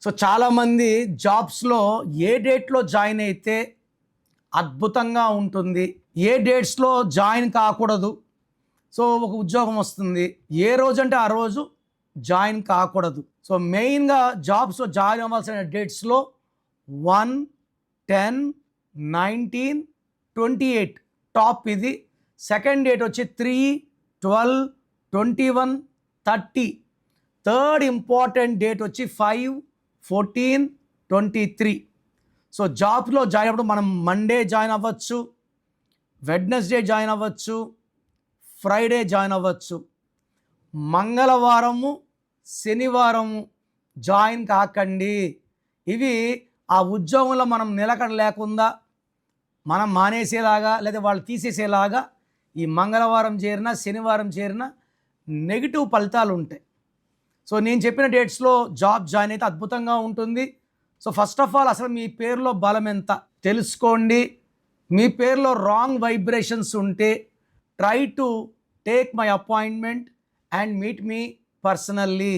So చాలామంది జాబ్స్లో ఏ డేట్లో join అయితే అద్భుతంగా ఉంటుంది, ఏ డేట్స్లో జాయిన్ కాకూడదు. సో ఒక ఉద్యోగం వస్తుంది, ఏ రోజు అంటే ఆ రోజు జాయిన్ కాకూడదు. సో మెయిన్గా జాబ్స్లో జాయిన్ అవ్వాల్సిన డేట్స్లో 1, 10, 19, 28 టాప్ ఇది. సెకండ్ డేట్ వచ్చి 3, 12, 21, 30. థర్డ్ ఇంపార్టెంట్ డేట్ వచ్చి 5, 14, 23. సో జాబ్లో జాయిన్ అవ్వడం మనం మండే జాయిన్ అవ్వచ్చు, వెడ్నెస్డే జాయిన్ అవ్వచ్చు, ఫ్రైడే జాయిన్ అవ్వచ్చు. మంగళవారము, శనివారము జాయిన్ కాకండి. ఇవి ఆ ఉద్యోగంలో మనం నిలకడ లేకుండా మనం మానేసేలాగా లేదా వాళ్ళు తీసేసేలాగా ఈ మంగళవారం చేరినా శనివారం చేరినా నెగిటివ్ ఫలితాలు ఉంటాయి. సో నేను చెప్పిన డేట్స్లో జాబ్ జాయిన్ అయితే అద్భుతంగా ఉంటుంది. సో ఫస్ట్ ఆఫ్ ఆల్ అసలు మీ పేరులో బలం ఎంత తెలుసుకోండి. మీ పేరులో రాంగ్ వైబ్రేషన్స్ ఉంటే try to take my appointment and meet me personally.